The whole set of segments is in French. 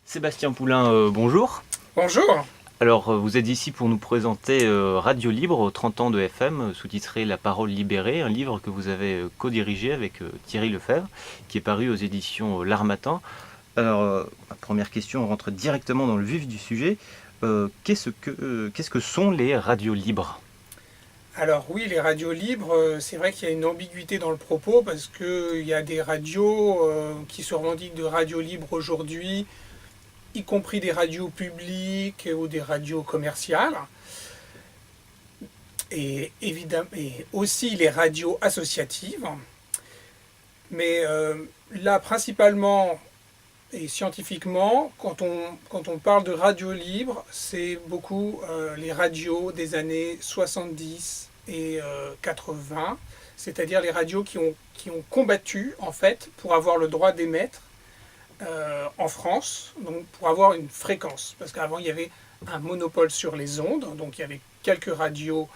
Sébastien Poulain, bonjour. Bonjour. Alors, vous êtes ici pour nous présenter Radio Libre, 30 ans de FM, sous-titré La parole libérée, un livre que vous avez co-dirigé avec Thierry Lefebvre, qui est paru aux éditions L'Harmattan. Alors, ma première question, on rentre directement dans le vif du sujet. Qu'est-ce que sont les radios libres? Alors oui, les radios libres, c'est vrai qu'il y a une ambiguïté dans le propos parce qu'il y a des radios qui se revendiquent de radios libres aujourd'hui, y compris des radios publiques ou des radios commerciales, et évidemment et aussi les radios associatives. Mais là, principalement et scientifiquement, quand on parle de radio libre, c'est beaucoup les radios des années 70 et 80, c'est-à-dire les radios qui ont combattu en fait pour avoir le droit d'émettre en France, donc pour avoir une fréquence. Parce qu'avant, il y avait un monopole sur les ondes, donc il y avait quelques radios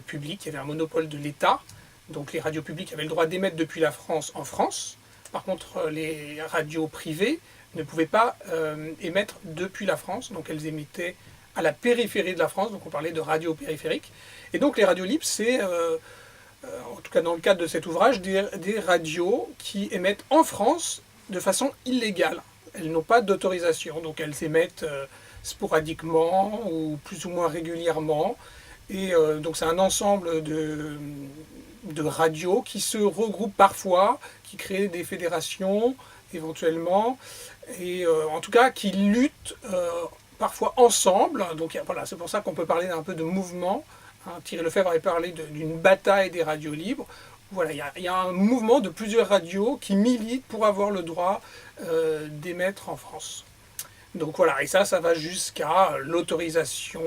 publiques, il y avait un monopole de l'État, donc les radios publiques avaient le droit d'émettre depuis la France en France. Par contre, les radios privées ne pouvaient pas émettre depuis la France, donc elles émettaient à la périphérie de la France, donc on parlait de radios périphériques. Et donc les radios libres, c'est, en tout cas dans le cadre de cet ouvrage, des radios qui émettent en France de façon illégale. Elles n'ont pas d'autorisation, donc elles émettent sporadiquement ou plus ou moins régulièrement. Et donc c'est un ensemble de radios qui se regroupent parfois, qui créent des fédérations éventuellement, et en tout cas qui luttent parfois ensemble. Donc voilà, c'est pour ça qu'on peut parler un peu de mouvement. Hein, Thierry Lefebvre avait parlé d'une bataille des radios libres. Voilà, il y a un mouvement de plusieurs radios qui militent pour avoir le droit d'émettre en France. Donc voilà, et ça va jusqu'à l'autorisation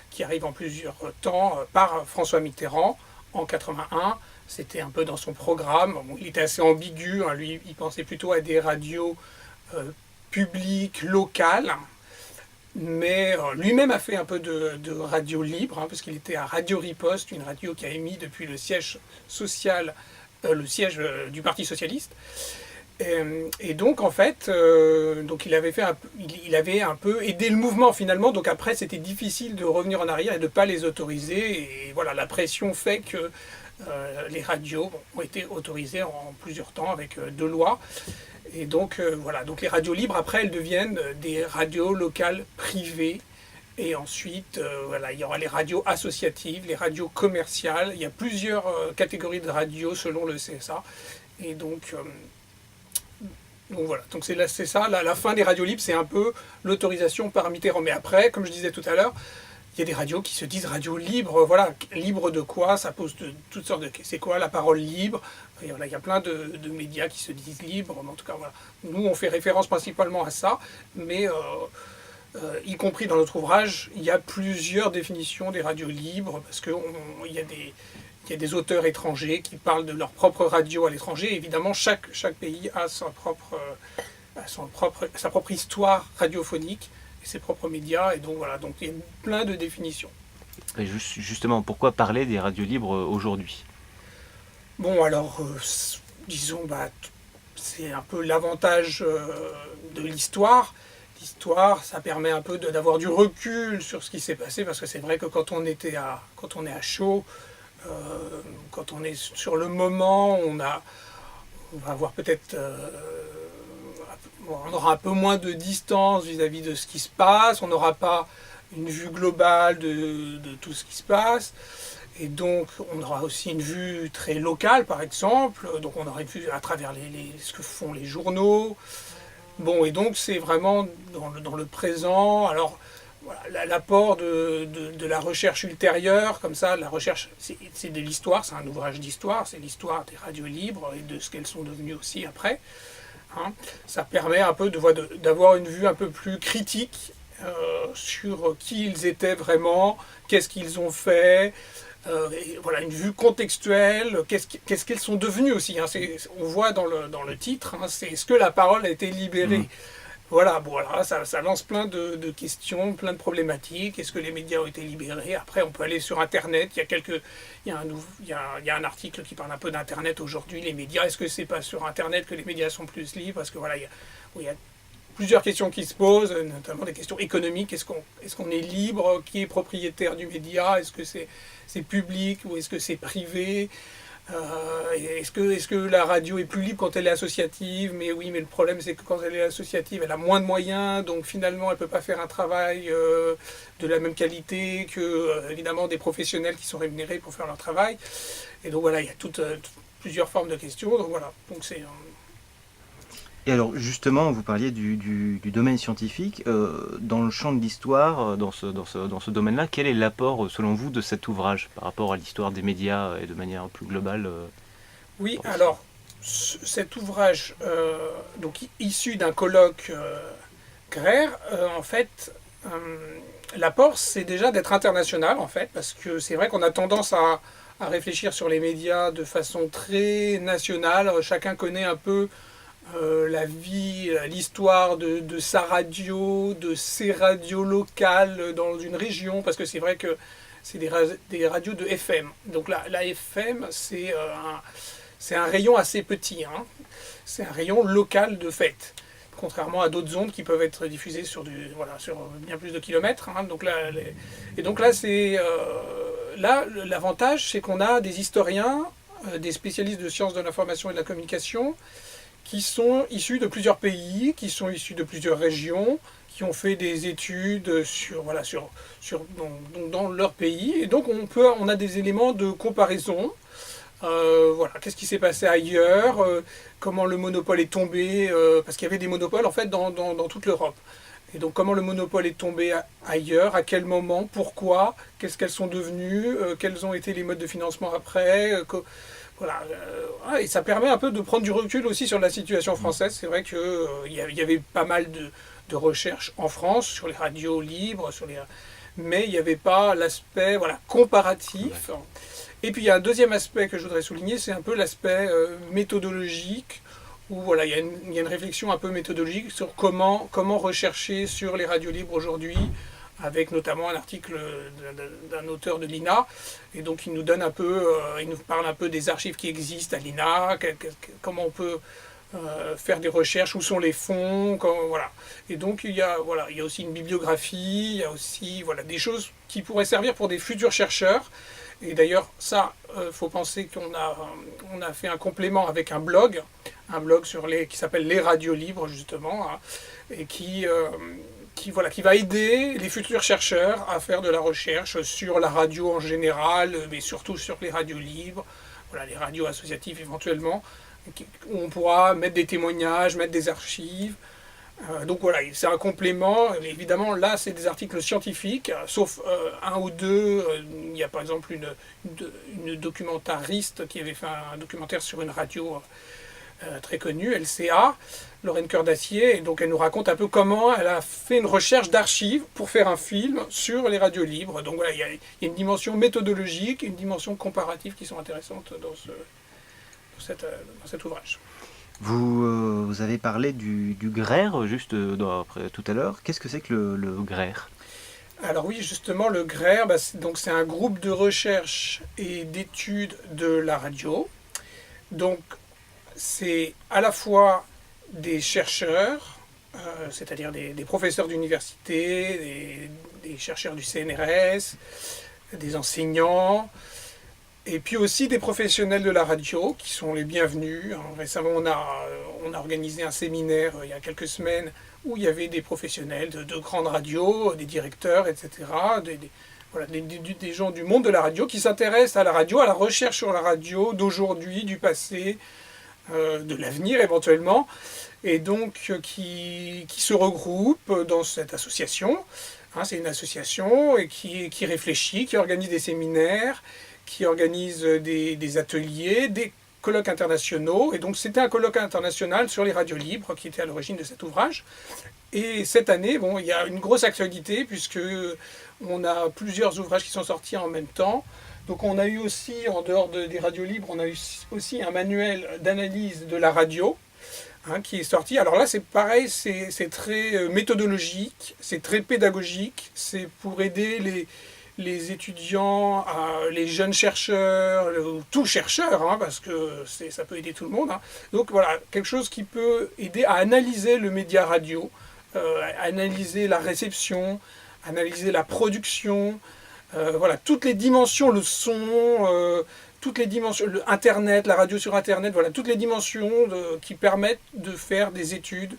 qui arrive en plusieurs temps par François Mitterrand en 81. C'était un peu dans son programme. Bon, il était assez ambigu, hein, lui, il pensait plutôt à des radios publiques, locales. Mais lui-même a fait un peu de radio libre, hein, parce qu'il était à Radio Riposte, une radio qui a émis depuis le siège social, le siège du Parti Socialiste. Et donc en fait, donc il avait un peu aidé le mouvement finalement. Donc après, c'était difficile de revenir en arrière et de ne pas les autoriser. Et voilà, la pression fait que les radios ont été autorisées en plusieurs temps avec deux lois. Et donc voilà, donc les radios libres après elles deviennent des radios locales privées. Et ensuite, voilà, il y aura les radios associatives, les radios commerciales. Il y a plusieurs catégories de radios selon le CSA. Et donc voilà, donc c'est ça, la fin des radios libres, c'est un peu l'autorisation par Mitterrand. Mais après, comme je disais tout à l'heure, il y a des radios qui se disent radios libres. Voilà, libre de quoi? Ça pose toutes sortes de questions. C'est quoi la parole libre? Et voilà, il y a plein de médias qui se disent libres. Mais en tout cas, voilà. Nous, on fait référence principalement à ça, mais y compris dans notre ouvrage, il y a plusieurs définitions des radios libres, parce qu'il y a des auteurs étrangers qui parlent de leur propre radio à l'étranger. Évidemment, chaque pays a sa propre histoire radiophonique et ses propres médias. Et donc voilà, donc il y a plein de définitions. Et justement, pourquoi parler des radios libres aujourd'hui? Bon, alors, disons, c'est un peu l'avantage de l'histoire. L'histoire, ça permet un peu d'avoir du recul sur ce qui s'est passé, parce que c'est vrai que quand on est à chaud, quand on est sur le moment, on va avoir peut-être, on aura un peu moins de distance vis-à-vis de ce qui se passe, on n'aura pas une vue globale de tout ce qui se passe, et donc on aura aussi une vue très locale par exemple, donc on aura une vue à travers ce que font les journaux. Bon, et donc c'est vraiment dans le présent. Alors voilà, l'apport de la recherche ultérieure, comme ça, la recherche, c'est de l'histoire, c'est un ouvrage d'histoire, c'est l'histoire des radios libres et de ce qu'elles sont devenues aussi après. Hein. Ça permet un peu d'avoir une vue un peu plus critique sur qui ils étaient vraiment, qu'est-ce qu'ils ont fait, et voilà, une vue contextuelle, qu'est-ce qu'elles sont devenues aussi. Hein. On voit dans le titre, hein, c'est est-ce que la parole a été libérée. Mmh. Voilà, bon, alors ça lance plein de questions, plein de problématiques. Est-ce que les médias ont été libérés? Après, on peut aller sur Internet. Il y a un article qui parle un peu d'Internet aujourd'hui. Les médias, est-ce que c'est pas sur Internet que les médias sont plus libres? Parce que voilà, il y a plusieurs questions qui se posent, notamment des questions économiques. Est-ce qu'on est libre? Qui est propriétaire du média? Est-ce que c'est public ou est-ce que c'est privé? Est-ce que la radio est plus libre quand elle est associative? Mais oui, mais le problème c'est que quand elle est associative, elle a moins de moyens, donc finalement elle ne peut pas faire un travail de la même qualité que évidemment des professionnels qui sont rémunérés pour faire leur travail. Et donc voilà, il y a plusieurs formes de questions. Donc voilà, donc c'est Et alors justement, vous parliez du domaine scientifique. Dans le champ de l'histoire, dans ce domaine-là, quel est l'apport, selon vous, de cet ouvrage par rapport à l'histoire des médias et de manière plus globale oui, alors cet ouvrage, donc issu d'un colloque Greer, en fait, l'apport c'est déjà d'être international en fait, parce que c'est vrai qu'on a tendance à réfléchir sur les médias de façon très nationale. Chacun connaît un peu la vie, l'histoire de sa radio, de ses radios locales dans une région, parce que c'est vrai que c'est des radios de FM. Donc la FM, c'est un rayon assez petit, hein. C'est un rayon local de fait, contrairement à d'autres ondes qui peuvent être diffusées sur, sur bien plus de kilomètres. Hein. Donc là, l'avantage, c'est qu'on a des historiens, des spécialistes de sciences de l'information et de la communication, qui sont issus de plusieurs pays, qui sont issus de plusieurs régions, qui ont fait des études dans leur pays. Et donc on a des éléments de comparaison. Qu'est-ce qui s'est passé ailleurs, comment le monopole est tombé, parce qu'il y avait des monopoles en fait dans toute l'Europe. Et donc comment le monopole est tombé ailleurs, à quel moment, pourquoi, qu'est-ce qu'elles sont devenues, quels ont été les modes de financement après. Et ça permet un peu de prendre du recul aussi sur la situation française. C'est vrai qu'il y avait pas mal de recherches en France sur les radios libres, mais il n'y avait pas l'aspect comparatif. Et puis il y a un deuxième aspect que je voudrais souligner, c'est un peu l'aspect méthodologique, où il y a une réflexion un peu méthodologique sur comment rechercher sur les radios libres aujourd'hui, avec notamment un article d'un auteur de l'INA. Et donc il nous donne il nous parle un peu des archives qui existent à l'INA, comment on peut faire des recherches, où sont les fonds, Et donc il y a aussi une bibliographie, il y a aussi des choses qui pourraient servir pour des futurs chercheurs. Et d'ailleurs, ça, faut penser qu'on a fait un complément avec un blog qui s'appelle Les Radios Libres, justement, hein, et qui va aider les futurs chercheurs à faire de la recherche sur la radio en général, mais surtout sur les radios libres, les radios associatives éventuellement, où on pourra mettre des témoignages, mettre des archives. Donc c'est un complément. Évidemment, là, c'est des articles scientifiques, sauf un ou deux. Il y a par exemple une documentariste qui avait fait un documentaire sur une radio très connue, LCA, Lorraine Cœur d'Acier, et donc elle nous raconte un peu comment elle a fait une recherche d'archives pour faire un film sur les radios libres. Donc il y a une dimension méthodologique, une dimension comparative qui sont intéressantes dans cet ouvrage. Vous avez parlé du GRER juste tout à l'heure. Qu'est-ce que c'est que le GRER? Alors oui, justement, le GRER, c'est un groupe de recherche et d'études de la radio. Donc c'est à la fois des chercheurs, c'est-à-dire des professeurs d'université, des chercheurs du CNRS, des enseignants, et puis aussi des professionnels de la radio qui sont les bienvenus. Récemment, on a organisé un séminaire il y a quelques semaines où il y avait des professionnels de grandes radios, des directeurs, etc., des gens du monde de la radio qui s'intéressent à la radio, à la recherche sur la radio d'aujourd'hui, du passé, de l'avenir éventuellement, et donc qui se regroupent dans cette association. C'est une association et qui réfléchit, qui organise des séminaires, qui organise des ateliers, des colloques internationaux. Et donc c'était un colloque international sur les radios libres qui était à l'origine de cet ouvrage. Et cette année, il y a une grosse actualité puisque on a plusieurs ouvrages qui sont sortis en même temps. Donc on a eu aussi, en dehors des radios libres, on a eu aussi un manuel d'analyse de la radio qui est sorti. Alors là, c'est pareil, c'est très méthodologique, c'est très pédagogique, c'est pour aider les étudiants, les jeunes chercheurs, tout chercheur, hein, parce que ça peut aider tout le monde. Hein. Donc voilà, quelque chose qui peut aider à analyser le média radio, analyser la réception, analyser la production, voilà, toutes les dimensions, le son, toutes les dimensions, Internet, la radio sur Internet, voilà, toutes les dimensions qui permettent de faire des études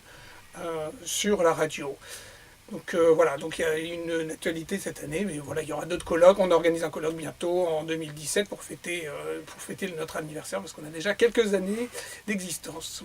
sur la radio. Donc voilà, donc il y a une actualité cette année, mais voilà, il y aura d'autres colloques. On organise un colloque bientôt en 2017 pour fêter notre anniversaire, parce qu'on a déjà quelques années d'existence.